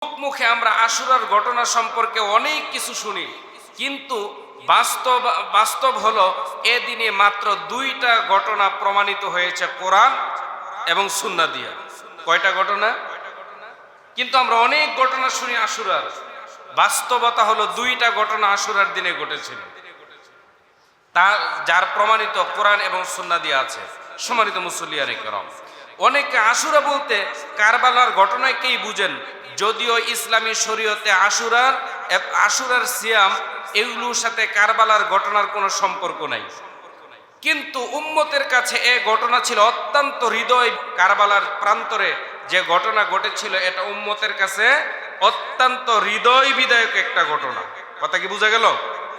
মুখে আমরা আশুরার ঘটনা সম্পর্কে অনেক কিছু শুনি, কিন্তু বাস্তব হলো এদিনে মাত্র দুইটা ঘটনা প্রমাণিত হয়েছে কোরআন এবং সুন্নাহ দিয়া। কয়টা ঘটনা? কিন্তু আমরা অনেক ঘটনা শুনি আশুরার, বাস্তবতা হলো দুইটা ঘটনা আশুরার দিনে ঘটেছিল, তা যার প্রমাণিত কোরআন এবং সুন্নাহ দিয়া আছে। সম্মানিত মুসল্লিয়ানে কেরাম, অনেকে আশুরা বলতে কারবালার ঘটনাকেই বুঝেন, যদিও ইসলামী শরীয়তে আশুরার সিয়াম এগুলোর সাথে কারবালার ঘটনার কোনো সম্পর্ক নাই। কিন্তু উম্মতের কাছে এই ঘটনা ছিল অত্যন্ত হৃদয়। কারবালার প্রান্তরে যে ঘটনা ঘটেছিল এটা উম্মতের কাছে অত্যন্ত হৃদয় বিদায়ক একটা ঘটনা। কথা কি বোঝা গেল?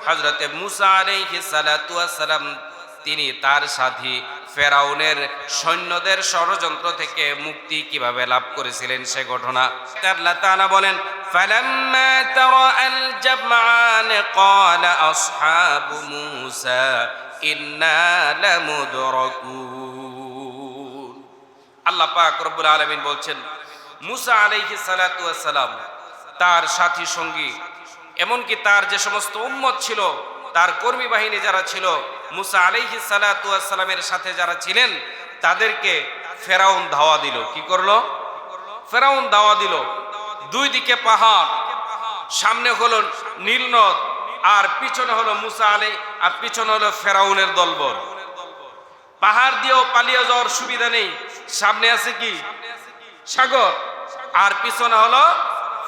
হযরতে মুসা আলাইহিস সালাতু ওয়াস সালাম তিনি তার সাথী ফেরাউনের সৈন্যদের ষড়যন্ত্র থেকে মুক্তি কিভাবে লাভ করেছিলেন সে ঘটনা আল্লাহ তাআলা বলেন, ফালাম্মা তারাআল জামআন ক্বালা আসহাবু মুসা ইন্না লামুদরাকুন। আল্লাহ পাক রব্বুল আলামিন বলছেন, মুসা আলাইহিস সালাতু ওয়াস সালাম তার সাথী সঙ্গী এমনকি তার যে সমস্ত উম্মত ছিল, তার কর্মী বাহিনী যারা ছিল, মুসা আলাইহিস সালাতু ওয়াস সালামের সাথে যারা ছিলেন তাদেরকে ফেরাউন ধাওয়া দিল। কি করলো? ফেরাউন ধাওয়া দিল। দুই দিকে পাহাড়, সামনে হলো নীল নদ, আর পিছনে হলো মুসা আর পিছনে হলো ফেরাউনের দলবল। পাহাড় দিয়েও পালিয়ে যাওয়ার সুবিধা নেই, সামনে আছে কি? সাগর, আর পিছনে হলো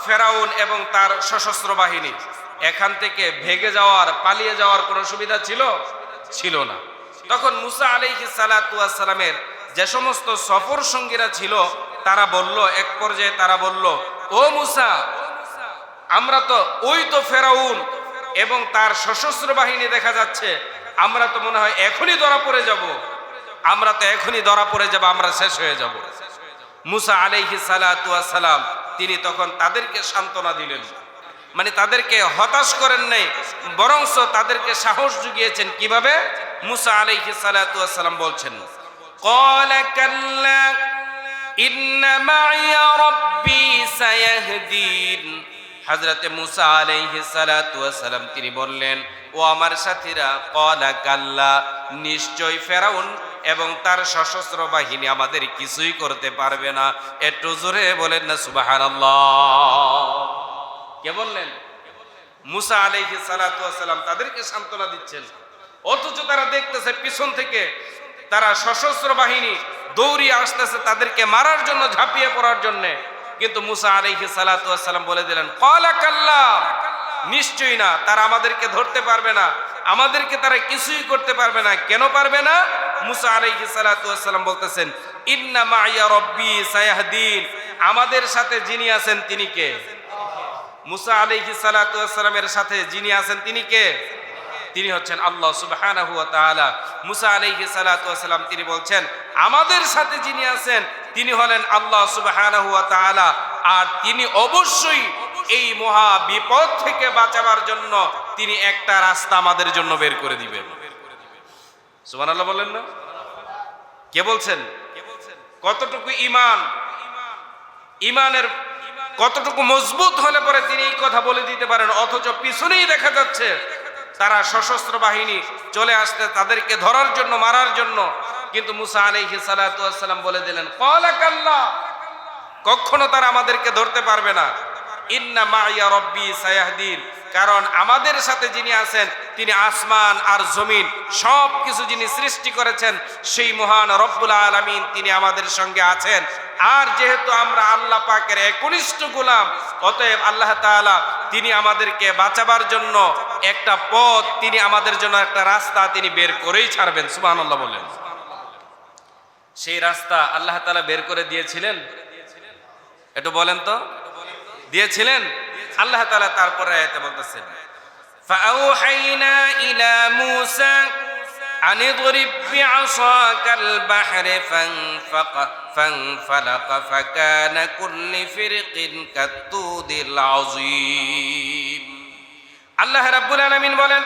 ফেরাউন এবং তার সশস্ত্র বাহিনী। এখান থেকে ভেগে যাওয়ার, পালিয়ে যাওয়ার কোনো সুবিধা ছিল না। তখন মুসা আলাইহিস সালাতু ওয়াস সালামের যে সমস্ত সফর সঙ্গীরা ছিল তারা বলল, এক পর্যায়ে তারা বলল, ও মুসা, আমরা তো ওই তো ফেরাউন এবং তার সশস্ত্র বাহিনী দেখা যাচ্ছে, আমরা তো মনে হয় এখনই ধরা পড়ে যাব, আমরা শেষ হয়ে যাব। মুসা আলাইহিস সালাতু ওয়াস সালাম তিনি তখন তাদেরকে সান্ত্বনা দিলেন, মানে তাদেরকে হতাশ করেন নাই, বরংস তাদেরকে সাহস জুগিয়েছেন। কিভাবে? মুসা আলাইহিস সালাতু ওয়াস সালাম বলছেন, ক্বালা কাল্লা ইন্না মাইয়া রাব্বি সায়াহদিন। হযরতে মুসা আলাইহিস সালাতু ওয়াস সালাম তিনি বললেন, ও আমার সাথীরা, ক্বালা কাল্লা, নিশ্চয় ফেরাউন এবং তার সশস্ত্র বাহিনী আমাদের কিছুই করতে পারবে না। একটু জোরে বলেন না সুবহানাল্লাহ। কে বললেন? মুসা আলাইহিস সালাতু ওয়াস সালাম তাদেরকে সান্ত্বনা দিচ্ছেন, অথচ তারা দেখতেছে পিছন থেকে তারা সশস্ত্র বাহিনী দৌড়িয়ে আসতেছে তাদেরকে মারার জন্য, ঝাঁপিয়ে পড়ার জন্য। কিন্তু মুসা আলাইহিস সালাতু ওয়াস সালাম বলে দিলেন, ক্বালা কাল্লা, নিশ্চয়ই না, তারা আমাদেরকে ধরতে পারবে না, আমাদেরকে তারা কিছুই করতে পারবে না। কেন পারবে না? মুসা আলাইহিস সালাতু ওয়াস সালাম বলতেছেন, ইন্না মাইয়া রাব্বি সায়াহদিন, আমাদের সাথে যিনি আছেন তিনি কে? মুসা আলাইহিস সালাতু ওয়াস সালামের সাথে যিনি আছেন তিনি কে? তিনি হচ্ছেন আল্লাহ সুবহানাহু ওয়া তাআলা। মুসা আলাইহিস সালাতু ওয়াস সালাম তিনি বলছেন, আমাদের সাথে যিনি আছেন তিনি হলেন আল্লাহ সুবহানাহু ওয়া তাআলা, আর তিনি অবশ্যই এই মহা বিপদ থেকে বাঁচাবার জন্য তিনি একটা রাস্তা আমাদের জন্য বের করে দিবেন। সুবহানাল্লাহ বলেন না? কে বলছেন? কতটুকু ইমানের কতটুকু মজবুত হলে পরে তিনি এই কথা বলে দিতে পারেন, অথচ পিছনেই দেখা যাচ্ছে তারা সশস্ত্র বাহিনী চলে আসতে তাদেরকে ধরার জন্য, মারার জন্য। কিন্তু মুসা আলাইহিস সালাতু ওয়াস সালাম বলে দিলেন, ক্বালা কাল্লা, কখনো তারা আমাদেরকে ধরতে পারবে না। ইন্না মাইয়া রাব্বি সায়াহদিন, কারণ আমাদের সাথে যিনি আছেন তিনি আসমান আর জমিন সব কিছু যিনি সৃষ্টি করেছেন সেই মহান রব্বুল আলামিন তিনি আমাদের সঙ্গে আছেন। আর যেহেতু আমরা আল্লাহ পাকের একনিষ্ঠ গোলাম, অতএব আল্লাহ তাআলা তিনি আমাদেরকে বাঁচাবার জন্য একটা পথ, তিনি আমাদের জন্য একটা রাস্তা তিনি বের করেই ছাড়বেন। সুবহানাল্লাহ বলেন। সেই রাস্তা আল্লাহ তাআলা বের করে দিয়েছিলেন? একটু বলেন তো, দিয়েছিলেন? আল্লাহ তাআলা তারপরে আয়াতে বলতেছেন, ফাআউহাইনা ইলা মূসা আন ইদরিব বিআসাকাল বাহরা ফানফালাকা ফাকানা কুল্লু ফিরকিন কাত্তুদিল আযীম। আল্লাহ রাব্বুল আলামিন বলেন,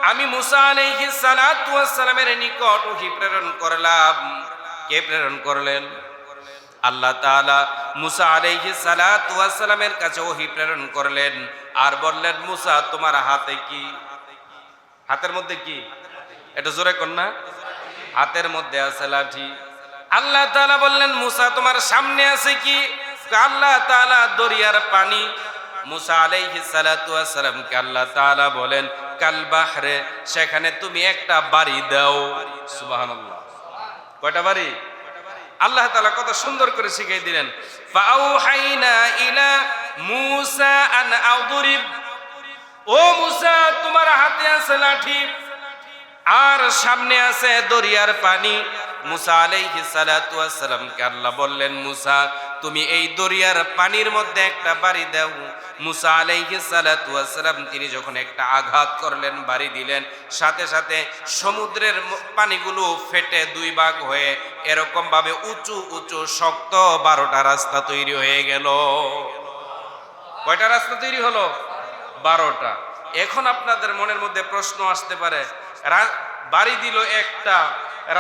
আমি মুসা আলাইহিস সালাতু ওয়াস সালামের নিকট ওহী প্রেরণ করলাম। কে প্রেরণ করলেন? আল্লাহ তাআলা মুসা আলাইহিস সালাতু ওয়াস সালামের কাছে ওহী প্রেরণ করলেন আর বললেন, মুসা তোমার হাতে কি? হাতের মধ্যে কি? এটা জোরে কোন না? হাতের মধ্যে আছে লাঠি। আল্লাহ তাআলা বললেন, মুসা তোমার সামনে আছে কি? আল্লাহ তাআলা দরিয়ার পানি। মুসা আলাইহিস সালাতু ওয়াস সালামকে আল্লাহ তাআলা বলেন, কাল বাহরে, সেখানে তুমি একটা বাড়ি দাও। সুবহানাল্লাহ। কয়টা বাড়ি? আল্লাহ তাআলা কত সুন্দর করে শিখিয়ে দিলেন। ফাআউহাইনা ইলা মুসা আন আদরিব, ও মুসা তোমার হাতে আছে লাঠি আর সামনে আছে দরিয়ার পানি। মুসা আলাইহিস সালাতু ওয়াস সালামকে আল্লাহ বললেন, মুসা তুমি এই দরিয়ার পানির মধ্যে একটা বাড়ি দাও। মুসা আলাইহিস সালাতু ওয়াস সালাম তিনি যখন একটা আঘাত করলেন, বাড়ি দিলেন, সাথে সাথে সমুদ্রের পানিগুলো ফেটে দুই ভাগ হয়ে এরকম ভাবে উঁচু উঁচু শক্ত 12টা রাস্তা তৈরি হয়ে গেল। কয়টা রাস্তা তৈরি হলো? 12টা। এখন আপনাদের মনের মধ্যে প্রশ্ন আসতে পারে, বাড়ি দিল একটা,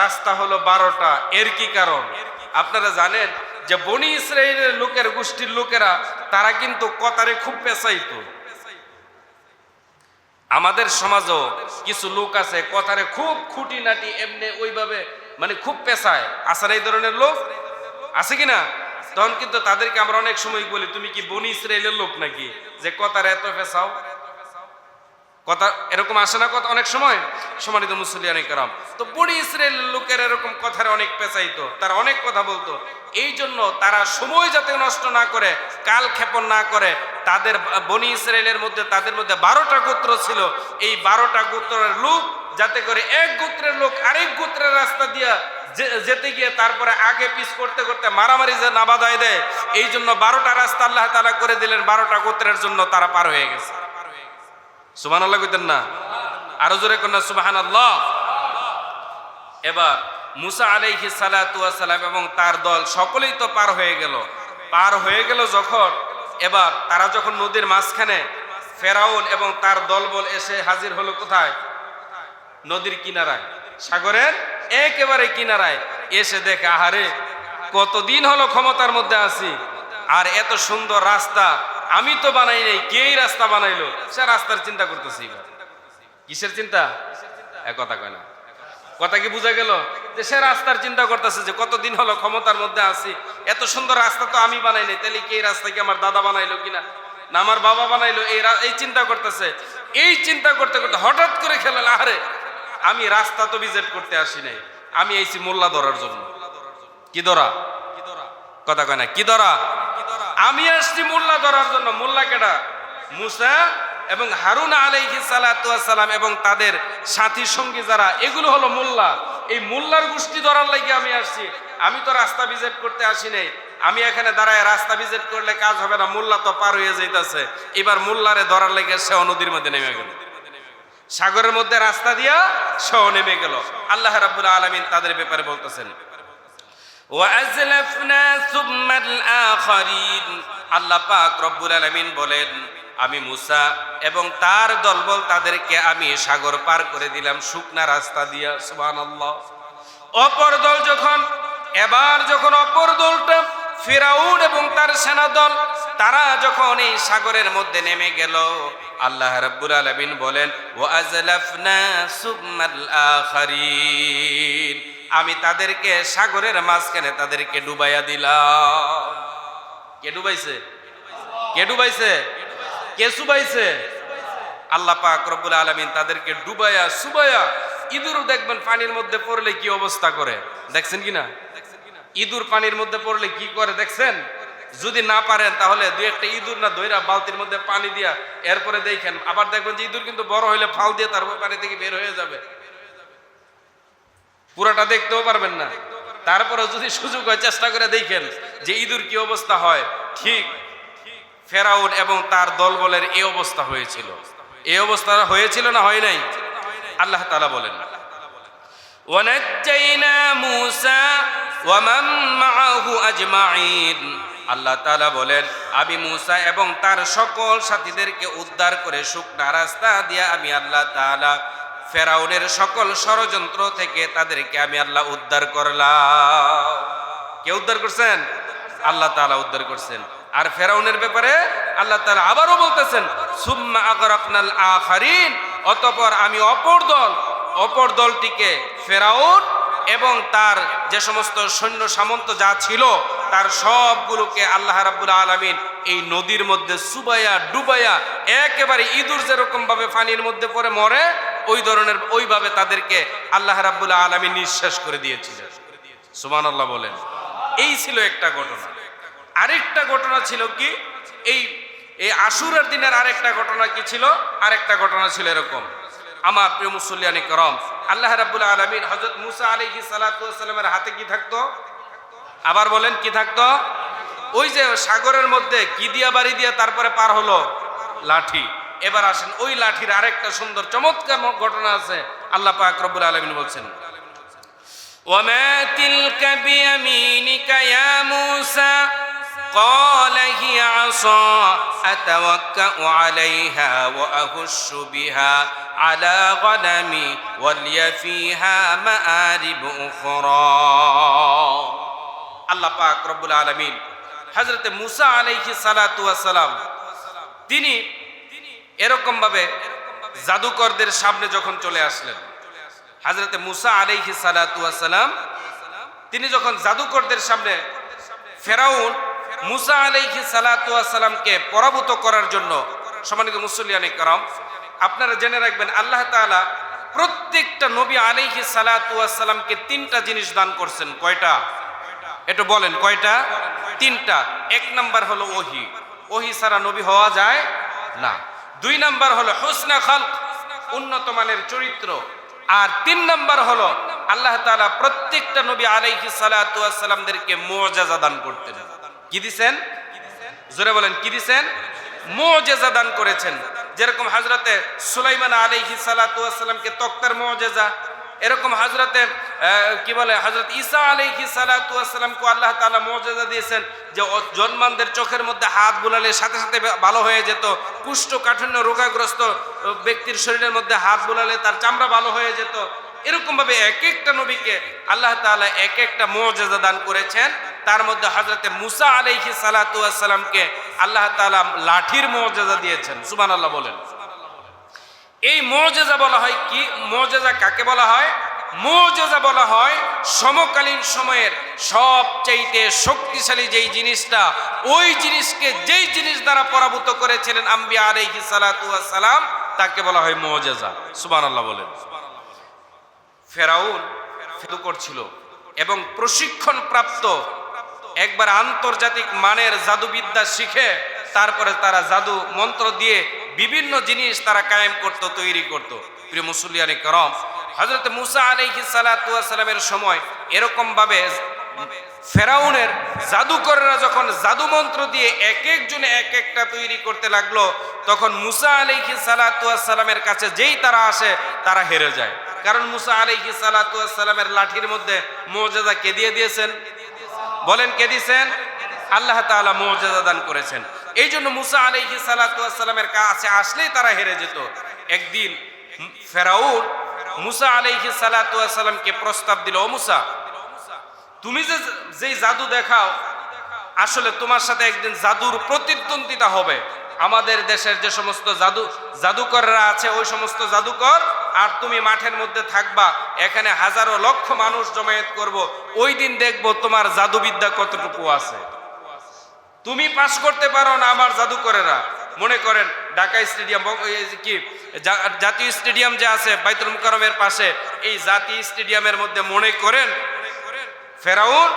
রাস্তা হলো 12টা, এর কি কারণ? আপনারা জানেন যে বনি ইসরাইলের লোকের গোষ্ঠীর লোকেরা তারা কিন্তু কতারে খুব পেঁচাইতো। আমাদের সমাজও কিছু লোক আছে কতারে খুব খুঁটিনাটি এমনি ওইভাবে মানে খুব পেঁচায়। আসার এই ধরনের লোক আছে কিনা? তখন কিন্তু তাদেরকে আমরা অনেক সময় বলি, তুমি কি বনি ইসরাইলের লোক নাকি যে কতারে এত পেঁচাও? কথা এরকম আসে না কথা অনেক সময়। সম্মানিত মুসলিয়ান কেরাম, তো বনি ইসরাইলের লোকের এরকম কথারে অনেক পেঁচাইতো, তারা অনেক কথা বলতো। এই জন্য তারা সময় যাতে নষ্ট না করে, কাল ক্ষেপণ না করে, তাদের বনি ইসরাইলের মধ্যে তাদের মধ্যে 12টা গোত্র ছিল। এই 12টা গোত্রের লোক যাতে করে এক গোত্রের লোক আরেক গোত্রের রাস্তা দিয়া যেতে গিয়ে তারপরে আগে পিছ করতে করতে মারামারি যে না বাধায় দেয়, এই জন্য 12টা রাস্তা আল্লাহ তাআলা করে দিলেন। 12টা গোত্রের জন্য তারা পার হয়ে গেছে। সুবহানাল্লাহ কইতেন না? আরো জোরে কোন না সুবহানাল্লাহ। এবার মুসা আলাইহিস সালাতু ওয়াস সালাম এবং তার দল সকলেই তো পার হয়ে গেল। পার হয়ে গেল যখন, এবার তারা যখন নদীর মাঝখানে, ফেরাউন এবং তার দলবল এসে হাজির হলো কোথায়? নদীর কিনারায়, সাগরের একেবারে কিনারায়। এসে দেখে, আহারে কতদিন হলো ক্ষমতার মধ্যে আছি, আর এত সুন্দর রাস্তা আমি তো বানাই নাই, কে এই রাস্তা বানাইলো? সে রাস্তার চিন্তা করতেছি। কিসের চিন্তা? এক কথা কয় না। কথা কি বোঝা গেল? যে সে রাস্তার চিন্তা করতেছে যে কতদিন হলো ক্ষমতার মধ্যে আছি, এত সুন্দর রাস্তা তো আমি বানাই নাই, তাহলে কি এই রাস্তা কি আমার দাদা বানাইলো কিনা, না আমার বাবা বানাইলো? এই চিন্তা করতেছে। এই চিন্তা করতে করতে হঠাৎ করে খেলাল, আরে আমি রাস্তা তো ভিজিট করতে আসি নাই, আমি আইছি মোল্লা ধরার জন্য। কি ধরা? কথা কয় না, কি ধরা? আমি আসছি মোল্লা ধরার জন্য। মোল্লা কেডা? মুসা এবং হারুন আলাইহিস সালাতু ওয়াস সালাম এবং তাদের সাথী সঙ্গী যারা, এগুলো হলো মোল্লা। এই মোল্লার গোষ্ঠী ধরার লাগি আমি আসছি। আমি তো রাস্তা ভিজিট করতে আসি নাই। আমি এখানে দাঁড়ায় রাস্তা ভিজিট করলে কাজ হবে না, মোল্লা তো পার হয়ে যাইতেছে। এবার মোল্লারে ধরার লাগি সে নদীর মধ্যে নেমে গেল, সাগরের মধ্যে রাস্তা দিয়া সেও নেমে গেল। আল্লাহ রাব্বুল আলামিন তাদের ব্যাপারে বলতেছেন, ওয়াজলাফনা সুম্মাল আখারিন। আল্লাহ পাক রব্বুল আলামিন বলেন, আমি মুসা এবং তার দলবল তাদেরকে আমি সাগর পার করে দিলাম শুকনা রাস্তা দিয়া। সুবহানাল্লাহ। অপর দল যখন অপর দলটা ফিরাউন এবং তার সেনাদল তারা যখন এই সাগরের মধ্যে নেমে গেল, আল্লাহ রাব্বুল আলামিন বলেন, ওয়াজলাফনা সুম্মাল আখারিন। আমি তাদেরকে সাগরের মাঝখানে তাদেরকে ডুবাইয়া দিলাম। কে ডুবাইছে? কে ডুবাইছে? কে সুবাইছে? আল্লাহ পাক রব্বুল আলামিন তাদেরকে ডুবাইয়া সুবাইয়া। ইঁদুর দেখবেন পানির মধ্যে পড়লে কি অবস্থা করে, দেখছেন কিনা? ইঁদুর পানির মধ্যে পড়লে কি করে দেখছেন? যদি না পারেন তাহলে দুই একটা ইঁদুর না ধইরা বালতির মধ্যে পানি দিয়া এরপরে দেখেন, আবার দেখবেন যে ইঁদুর কিন্তু বড় হইলে ফাল দিয়ে তারপর পানি থেকে বের হয়ে যাবে, পুরাটা দেখতেও পারবেন না। তারপরে যদি সুযোগ হয় চেষ্টা করে দেখেন যে ইঁদুর কি অবস্থা হয়। ঠিক ফেরাউন এবং তার দলবলের এই অবস্থা হয়েছিল। এই অবস্থা হয়েছিল না হয় নাই? আল্লাহ তাআলা বলেন, ওয়ানাজ্জাইনা মূসা ওয়া মান মাআহু আজমাইন। আল্লাহ তাআলা বলেন, আমি মূসা এবং তার সকল সাথীদেরকে উদ্ধার করে শুকনা রাস্তা দিয়ে আমি আল্লাহ তাআলা ফেরাউনের সকল ষড়যন্ত্র থেকে তাদেরকে আমি আল্লাহ উদ্ধার করলাম। কে উদ্ধার করছেন? আল্লাহ তাআলা উদ্ধার করছেন। আর ফেরাউনের ব্যাপারে আল্লাহ তাআলা আবারও বলতেছেন, সুম্মা আগরাকনাল আখারিন, অতঃপর আমি অপর দলটিকে ফেরাউন এবং তার যে সমস্ত সৈন্য সামন্ত যা ছিল তার সবগুলোকে আল্লাহ রাব্বুল আলামিন এই নদীর মধ্যে চুবাইয়া ডুবাইয়া একেবারে ইঁদুর যেরকম ভাবে পানির মধ্যে পড়ে মরে ওইভাবে তাদেরকে আল্লাহ রাব্বুল আলামিন নিঃশেষ করে দিয়েছিলেন। সুবহানাল্লাহ বলেন। এই ছিল একটা ঘটনা। আরেকটা ঘটনা ছিল কি, এই আশুরার দিনের আরেকটা ঘটনা কি ছিল? আরেকটা ঘটনা ছিল এরকম, আমার প্রিয় মুসল্লিয়ানে করম, আল্লাহ রাব্বুল আলামিন হযরত মুসা আলাইহিস সালাতু ওয়াস সালামের হাতে কি থাকতো? আবার বলেন কি থাকতো? ওই যে সাগরের মধ্যে কি দিয়া বাড়ি দিয়া তারপরে পার হলো? লাঠি। এবার আসেন ওই লাঠির আরেকটা সুন্দর চমৎকার ঘটনা আছে। আল্লাহ পাক রব্বুল আলামিন বলছেন, ওয়ামা তিলকা বিয়ামিনিকা ইয়া মূসা قال هي عصا أتوكأ عليها وأهش بها على غنمي ولي فيها مآرب أخرى। আল্লাহ পাক রব্বুল আলামিন হযরত মুসা আলাইহিস সালাতু ওয়াস সালাম তিনি এরকম ভাবে জাদুকরদের সামনে যখন চলে আসলেন, হযরত মুসা আলাইহিস সালাতু ওয়াস সালাম তিনি যখন জাদুকরদের সামনে, ফেরাউন মুসা আলাইহিস সালাতু ওয়াস সালামকে পরাভূত করার জন্য, সম্মানিত মুসল্লিয়ানে کرام আপনারা জেনে রাখবেন আল্লাহ তাআলা প্রত্যেকটা নবী আলাইহিস সালাতু ওয়াস সালামকে তিনটা জিনিস দান করছেন। কয়টা? একটু বলেন কয়টা? তিনটা। এক নাম্বার হলো ওহী, ওহী ছাড়া নবী হওয়া যায় না। দুই নাম্বার হলো হুসনা খালক, উন্নত মানের চরিত্র। আর তিন নাম্বার হলো আল্লাহ তাআলা প্রত্যেকটা নবী আলাইহিস সালাতু ওয়াস সালামদেরকে মুআজিজা দান করতেন। কি দিবেন? জোরে বলেন কি দিবেন? মুআজিজা দান করেছেন। যেরকম হযরতে সুলাইমান আলাইহিস সালাতু ওয়াস সালামকে তক্তার মুআজিজা, এরকম হযরতে হযরত ঈসা আলাইহিস সালাতু ওয়াস সালামকে আল্লাহ তাআলা মুআজিজা দিয়েছেন যে জন্মানদের চোখের মধ্যে হাত বুলালে সাথে সাথে ভালো হয়ে যেত, কুষ্ঠকাঠিন্য রোগাগ্রস্ত ব্যক্তির শরীরের মধ্যে হাত বুলালে তার চামড়া ভালো হয়ে যেত। এরকম ভাবে এক একটা নবীকে আল্লাহ তাআলা এক একটা মুআজিজা দান করেছেন। তার মধ্যে হযরতে মুসা আলাইহিস সালাতু ওয়াস সালামকে আল্লাহ তাআলা লাঠির মুআজিজা দিয়েছেন। সুবহানাল্লাহ বলেন। এই মুআজিজা বলা হয় কি? মুআজিজা কাকে বলা হয়? মুআজিজা বলা হয় সমকালীন সময়ের সবচাইতে শক্তিশালী যেই জিনিসটা, ওই জিনিসকে যেই জিনিস দ্বারা পরাভূত করেছিলেন আম্বিয়া আলাইহিস সালাতু ওয়াস সালাম, তাকে বলা হয় মুআজিজা। সুবহানাল্লাহ বলেন। ফেরাউন জাদুকর ছিল এবং প্রশিক্ষণ প্রাপ্ত, একবার আন্তর্জাতিক মানের জাদুবিদ্যা শিখে তারপরে তারা জাদু মন্ত্র দিয়ে বিভিন্ন জিনিস তারা কায়েম করত, তৈরি করত। প্রিয় মুসল্লিয়ানে کرام হযরত মুসা আলাইহিস সালাতু ওয়াস সালামের সময় এরকম ভাবে ফেরাউনের জাদুকররা যখন জাদু মন্ত্র দিয়ে এক একজনে এক একটা তৈরি করতে লাগলো, তখন মুসা আলাইহিস সালাতু ওয়াস সালামের কাছে যেই তারা আসে তারা হেরে যায়। কারণ মুসা আলাইহিস সালাতু ওয়াস সালামের লাঠির মধ্যে মুআজিজা কে দিয়ে দিয়েছেন? বলেন কে দিয়েছেন? আল্লাহ তাআলা মুআজিজা দান করেছেন। এই জন্য মুসা আলাইহিস সালাতু ওয়াস সালামের কাছে আসলেই তারা হেরে যেত। একদিন ফেরাউন মুসা আলাইহিস সালাতু ওয়াস সালামকে প্রস্তাব দিল, ও মুসা, তুমি যেই জাদু দেখাও, আসলে তোমার সাথে একদিন জাদুর প্রতিদ্বন্দ্বিতা হবে। আমাদের দেশের যে সমস্ত জাদুকররা আছে, ওই সমস্ত জাদুকর আর তুমি মাঠের মধ্যে থাকবা, এখানে হাজারো লক্ষ মানুষ জমায়েত করব, ওই দিন দেখবো তোমার জাদুবিদ্যা কতটুকু আছে। তুমি পাস করতে পারো না, আমার জাদুকরেরা। মনে করেন ঢাকা স্টেডিয়াম কি জাতীয় স্টেডিয়াম যে আছে বাইতুল মুকাররমের পাশে, এই জাতীয় স্টেডিয়ামের মধ্যে মনে করেন ফেরাউন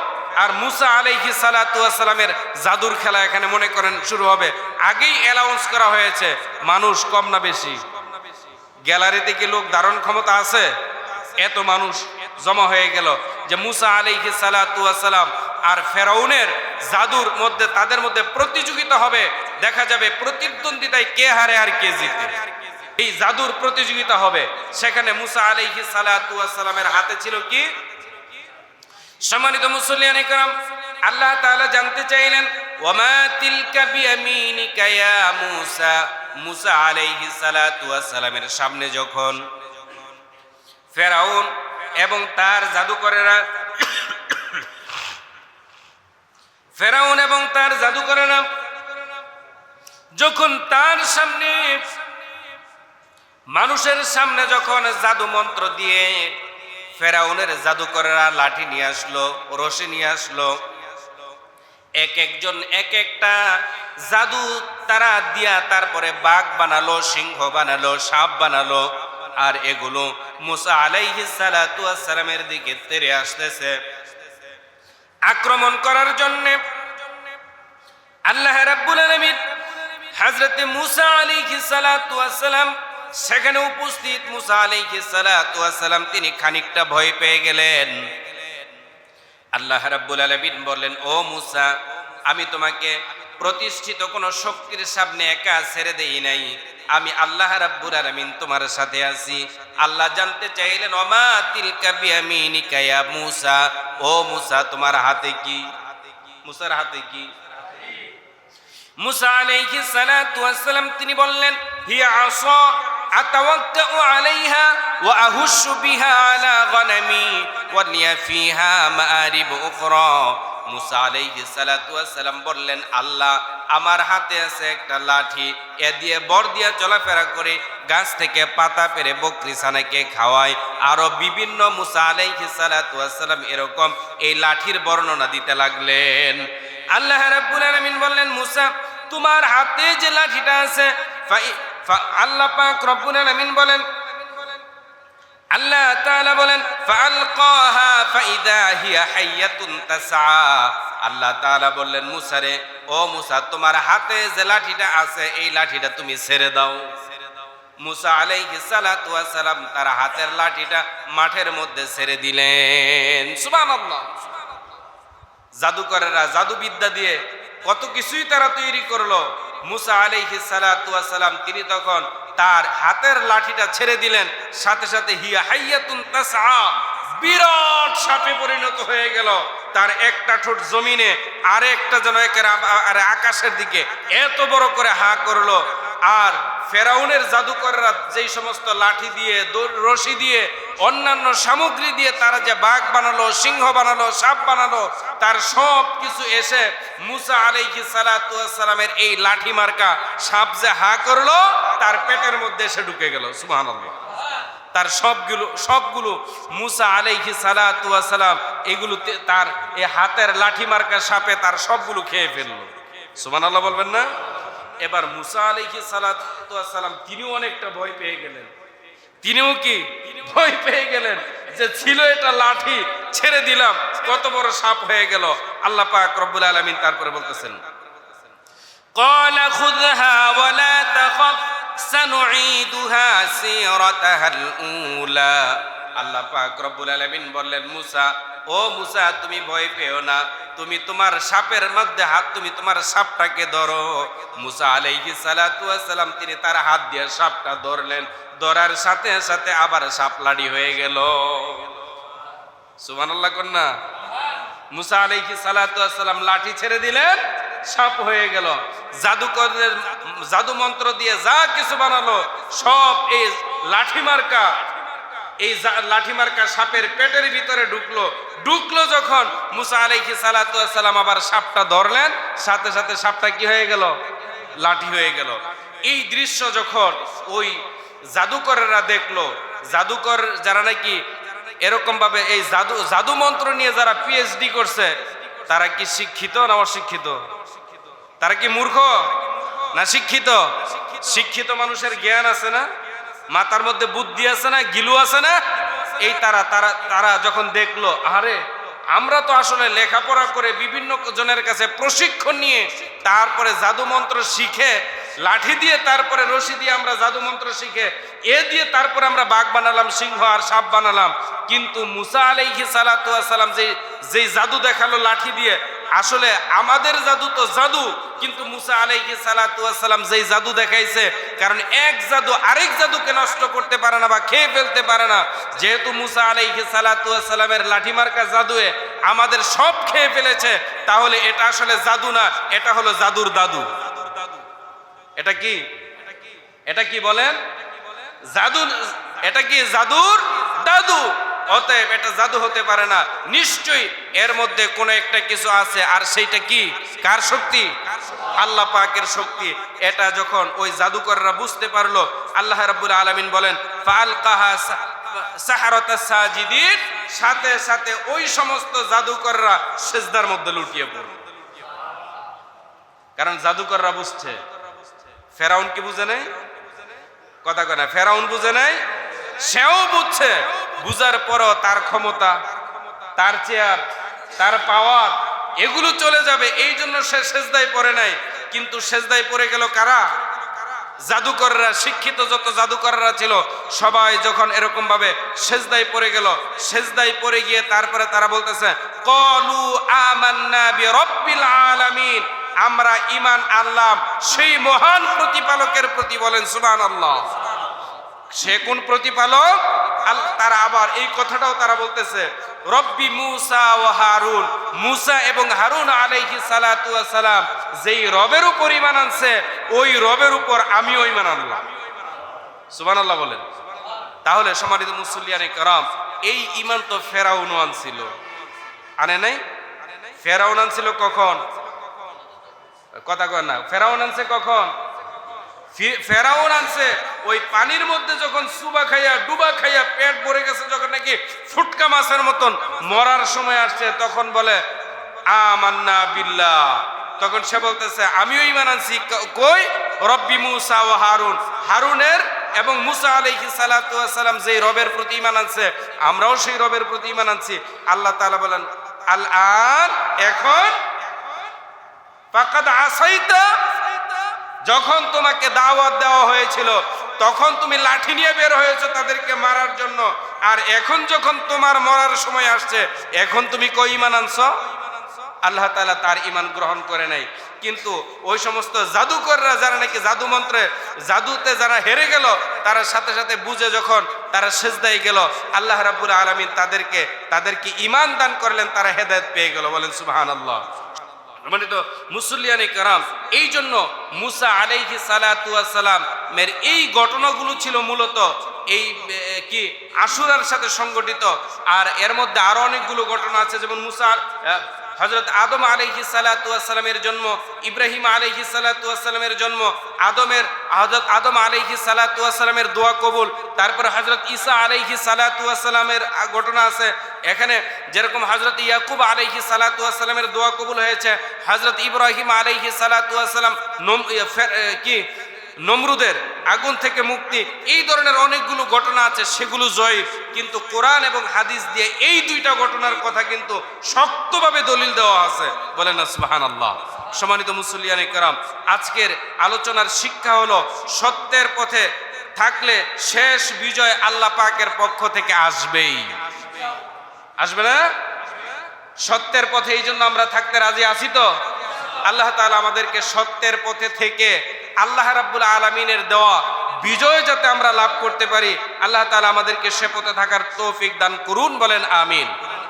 আর মুসা আলাইহিস সালাতু ওয়াস সালামের জাদুর খেলা এখানে মনে করেন শুরু হবে। আগেই অ্যালাউন্স করা হয়েছে, মানুষ কম না বেশি? গ্যালারিতে কি লোক ধারণ ক্ষমতা আছে? এত মানুষ জমা হয়ে গেল যে মুসা আলাইহিস সালাতু ওয়াস সালাম আর ফেরাউনের জাদুর মধ্যে তাদের মধ্যে প্রতিযোগিতা হবে। দেখা যাবে প্রতিদ্বন্দ্বিতায় কে হারে আর কে জিতে। এই জাদুর প্রতিযোগিতা হবে। সেখানে মুসা আলাইহিস সালাতু ওয়াস সালামের হাতে ছিল কি? সম্মানিত মুসল্লিয়ানে کرام, আল্লাহ তাআলা জানতে চাইলেন, ওয়ামা তিলকা বিয়ামিনিকা ইয়া মূসা। মুসা আলাইহিস সালাতু ওয়াস সালামের সামনে যখন ফেরাউন এবং তার জাদুকরেরা ফেরাউন এবং তার জাদুকরেরা যখন তার সামনে, মানুষের সামনে যখন জাদু মন্ত্র দিয়ে ফেরাউনের জাদুকরেরা লাঠি নিয়ে আসলো, রশি নিয়ে আসলো, এক একজন এক একটা জাদু তারা দিয়া তারপরে বাঘ বানালো, সিংহ বানালো, সাপ বানালো, আর এগুলো মুসা আলাইহিস সালাতু ওয়াস সালামের দিকে তেড়ে আসতেছে আক্রমণ করার জন্য। আল্লাহ রাব্বুল আলামিন হযরত মুসা আলাইহিস সালাতু ওয়াস সালাম সেখানে উপস্থিত। মুসা আলাইহিস সালাতু ওয়াস সালাম তিনি খানিকটা ভয় পেয়ে গেলেন। আল্লাহ রাব্বুল আলামিন বললেন, ও মুসা, আমি তোমাকে প্রতিষ্ঠিত কোন শক্তির সামনে একা ছেড়ে দেই নাই, আমি আল্লাহ রাব্বুল আলামিন তোমার সাথে আছি। আল্লাহ জানতে চাইলেন, ওমা তিলকা বিয়ামিনিকা ইয়া মুসা, ও মুসা তোমার হাতে কি? মুসার হাতে কি? মুসা আলাইহিস সালাতু ওয়াস সালাম তিনি বললেন, হিয়া আসা আতাওয়াক্কাউ আলাইহা ওয়া আহুশু বিহা আলা গনামি ওয়া লিয়া ফিহা মাআরিব উখরা। মুসা আলাইহিস সালাতু ওয়াস সালাম বললেন, আল্লাহ আমার হাতে আছে একটা লাঠি, এ দিয়ে বর দিয়া চলাফেরা করে, গাছ থেকে পাতা পেরে বকরি ছানাকে খাওয়ায়, আরো বিভিন্ন। মুসা আলাইহিস সালাতু ওয়াস সালাম এরকম এই লাঠির বর্ণনা দিতে লাগলেন। আল্লাহ রাব্বুল আলামিন বললেন, মুসা তোমার হাতে যে লাঠিটা আছে, আল্লাহ পাক রব্বুল আলামিন বলেন, আল্লাহ তাআলা বলেন, ফাআলকাহা ফাইদা হিয়া হাইয়াতুন তাসআ। আল্লাহ তাআলা বললেন, মুসা রে, ও মুসা তোমার হাতে যে লাঠিটা আছে এই লাঠিটা তুমি ছেড়ে দাও। মুসা আলাইহিস সালাতু ওয়াস সালাম তার হাতের লাঠিটা মাঠের মধ্যে ছেড়ে দিলেন। সুবহানাল্লাহ। জাদুকরেরা জাদুবিদ্যা দিয়ে কত কিছুই তারা তৈরি করলো। মুসা আলাইহিস সালাতু ওয়াস সালাম তিনি তখন তার হাতের লাঠিটা ছেড়ে দিলেন, সাথে সাথে হিয়া হাইয়াতুন তাসআ, বিরাট সাপে পরিণত হয়ে গেল। তার একটা ঠোঁট জমিনে, আর একটা যেন একেবারে আকাশের দিকে এত বড় করে হা করলো। আর ফেরাউনের জাদুকররা যেই সমস্ত লাঠি দিয়ে, রশি দিয়ে, অন্যান্য সামগ্রী দিয়ে তারা যে বাঘ বানালো, সিংহ বানালো, সাপ বানালো, তার সব কিছু এসে মুসা আলাইহিস সালাতু ওয়াস সালামের এই লাঠি মার্কা সাপ যে হা করলো তার পেটের মধ্যে এসে ঢুকে গেল। সুবহানাল্লাহ। তার সবগুলো মুসা আলাইহিস সালাতু ওয়াস সালাম এগুলোতে তার এই হাতের লাঠি মার্কা সাপে তার সবগুলো খেয়ে ফেললো। সুবহানাল্লাহ বলবেন না? এবার মুসা আলাইহিস সালাতু ওয়াস সালাম তিনিও অনেকটা ভয় পেয়ে গেলেন। তিনিও কি ভয় পেয়ে গেলেন যে ছিল এটা লাঠি, ছেড়ে দিলাম, কত বড় সাপ হয়ে গেল। আল্লাহ পাক রব্বুল আলামিন তারপরে বলতেছেন, ক্বালা খুযহা ওয়া লা তাখাফ সানুঈদুহা সিরাতাহাল উলা। আল্লাহ পাক রব্বুল আলামিন বললেন, মুসা, ও মুসা তুমি ভয় পেও না, তুমি তোমার সাপের মধ্যে হাত, তুমি তোমার সাপটাকে ধরো। মুসা আলাইহিস সালাতু ওয়াস সালাম তিনি তার হাত দিয়ে সাপটা ধরলেন, ধরার সাথে সাথে আবার সাপ লাঠি হয়ে গেল। সুবহানাল্লাহ কন্যা। মুসা আলাইহিস সালাতু ওয়াস সালাম লাঠি ছেড়ে দিলেন, সাপ হয়ে গেল। জাদুকরদের জাদু মন্ত্র দিয়ে যা কিছু বানালো সব এই লাঠি মার্কা সাপের পেটের ভিতরে ঢুকলো যখন মুসা আলাইহিস সালাতু ওয়াস সালাম আবার সাপটা ধরলেন, সাথে সাথে সাপটা কি হয়ে গেল? লাঠি হয়ে গেল। এই দৃশ্য যখন ওই জাদুকরেরা দেখলো, জাদুকর যারা নাকি এরকম ভাবে এই জাদু মন্ত্র নিয়ে যারা পিএইচডি করছে, তারা কি শিক্ষিত না অশিক্ষিত? তারা কি মূর্খ না শিক্ষিত? শিক্ষিত মানুষের জ্ঞান আছে না, মাথার মধ্যে বুদ্ধি আছে না, গিলু আছে না? এই তারা যখন দেখলো, আরে আমরা তো আসলে লেখাপড়া করে বিভিন্ন জনের কাছে প্রশিক্ষণ নিয়ে তারপরে জাদু মন্ত্র শিখে, লাঠি দিয়ে তারপরে রশি দিয়ে আমরা জাদু মন্ত্র শিখে এ দিয়ে তারপরে আমরা বাঘ বানালাম, সিংহ আর সাপ বানালাম। কিন্তু মুসা আলাইহিস সালাতু ওয়াস সালাম যে জাদু দেখালো লাঠি দিয়ে, আসলে আমাদের জাদু তো জাদু, কিন্তু মুসা আলাইহিস সালাতু ওয়াস সালাম যেই জাদু দেখাইছে, কারণ এক জাদু আরেক জাদুকে নষ্ট করতে পারে না বা খেয়ে ফেলতে পারে না। যেহেতু মুসা আলাইহিস সালাতু ওয়াস সালামের লাঠি মার্কা জাদুয়ে আমাদের সব খেয়ে ফেলেছে, তাহলে এটা আসলে জাদু না, এটা হলো জাদুর দাদু। এটা কি? এটা কি বলেন? জাদু। এটা কি? জাদুর দাদু। অতএব এটা জাদু হতে পারে না, নিশ্চয়ই এর মধ্যে কোনো একটা কিছু আছে। আর সেইটা কি? কার শক্তি? আল্লাহ পাকের শক্তি। এটা যখন ওই জাদুকররা বুঝতে পারলো, আল্লাহ রাব্বুল আলামিন বলেন ফাআলকাহা সাহারাতাস সাজিদিন, সাথে সাথে ওই সমস্ত জাদুকররা সিজদার মধ্যে লুটিয়ে পড়ল। কারণ জাদুকররা বুঝছে। ফেরাউন কি বুঝে নাই? কথা কয় না, ফেরাউন বুঝে নাই, সেও বুঝছে। বুঝার পরও তার ক্ষমতা, তার চেয়ার, তার পাওয়ার এগুলো চলে যাবে, এই জন্য সে সেজদায় পড়ে নাই। কিন্তু সেজদায় পড়ে গেল কারা? জাদুকররা। শিক্ষিত যত জাদুকররা ছিল সবাই যখন এরকম ভাবে সেজদায় পড়ে গেল, সেজদায় পড়ে গিয়ে তারপরে তারা বলতেছে ক্বালু আমান্না বিরাব্বিল আলামিন, আমরা ঈমান আনলাম সেই মহান প্রতিপালকের প্রতি। বলেন সুবহানাল্লাহ। সে কোন প্রতিপালক? তারা আবার এই কথাটাও তারা বলতেছে রব্বি মুসা ওয়া হারুন, মুসা এবং হারুন আলাইহিস সালাতু ওয়াস সালাম যেই রবের উপর ঈমান আনছে ওই রবের উপর আমিও ঈমান আনলাম। সুবহানাল্লাহ বলেন। তাহলে সম্মানিত মুসল্লিয়ানে কেরাম, এই ঈমান তো ফেরাউনও আনছিল, আনে নাই? ফেরাউন আনছিল কখন? কথা কয় না, ফেরাউন আনছে কখন? ফেরাউন আনছে ওই পানির মধ্যে যখন সুবা খাইয়া ডুবা খাইয়া পেট ভরে গেছে, যখন নাকি ফুটকা মাছের মতন মরার সময় আসছে, তখন বলে আমান্না বিল্লাহ। তখন সে বলতেছে আমিও ঈমান আনছি। কই? রব্বি মুসা ওয়া হারুন, হারুনের এবং মুসা আলাইহিস সালাতু ওয়াস সালাম যেই রবের প্রতি ঈমান আনছে আমরাও সেই রবের প্রতি ঈমান আনছি। আল্লাহ তাআলা বলেন আল আন, এখন ফাকাদ আসাইতা, যখন তোমাকে দাওয়াত দেওয়া হয়েছিল তখন তুমি লাঠি নিয়ে বের হয়েছো তাদেরকে মারার জন্য, আর এখন যখন তোমার মরার সময় আসছে এখন তুমি কই ঈমান আনছো? আল্লাহ তাআলা তার ঈমান গ্রহণ করে নাই। কিন্তু ওই সমস্ত জাদুকররা যারা নাকি জাদু মন্ত্রে জাদুতে যারা হেরে গেল, তারা সাথে সাথে বুঝে যখন তারা সিজদায় গেল, আল্লাহ রাব্বুল আলামিন তাদেরকে ঈমান দান করলেন, তারা হেদায়েত পেয়ে গেল। বলেন সুবহানাল্লাহ। মানে তো মুসল্লিয়ানে কেরাম, এই জন্য মুসা আলাইহিস সালাতু ওয়াস সালামের এই ঘটনাগুলো ছিল মূলত এই কি আশুরার সাথে সংগঠিত। আর এর মধ্যে আরো অনেকগুলো ঘটনা আছে, যেমন মুসা হযরত আদম আলাইহিস সালাতু ওয়াস সালামের জন্ম, ইব্রাহিম আলাইহিস সালাতু ওয়াস সালামের জন্ম, হযরত আদম আলাইহিস সালাতু ওয়াস সালামের দোয়া কবুল, তারপর হযরত ঈসা আলাইহিস সালাতু ওয়াস সালামের ঘটনা আছে এখানে। যেরকম হযরত ইয়াকুব আলাইহিস সালাতু ওয়াস সালামের দোয়া কবুল হয়েছে, হযরত ইব্রাহিম আলাইহিস সালাতু ওয়াস সালাম নমরুদের আগুন থেকে মুক্তি, এই ধরনের অনেকগুলো ঘটনা আছে, সেগুলো জয়ীফ। কিন্তু কোরআন এবং হাদিস দিয়ে এই দুইটা ঘটনার কথা কিন্তু শক্তভাবে দলিল দেওয়া আছে। বলেন না সুবহানাল্লাহ। সম্মানিত মুসল্লিয়ানে কেরাম, আজকের আলোচনার শিক্ষা হলো সত্যের পথে থাকলে শেষ বিজয় আল্লাহ পাকের পক্ষ থেকে আসবেই। আসবে না? সত্যের পথে এই জন্য আমরা থাকতে রাজি আছি তো? আল্লাহ তাআলা আমাদেরকে সত্যের পথে থেকে আল্লাহ রাব্বুল আলামিনের দেওয়া বিজয় যাতে আমরা লাভ করতে পারি, আল্লাহ তাআলা আমাদেরকে সে পথে থাকার তৌফিক দান করুন। বলেন আমিন।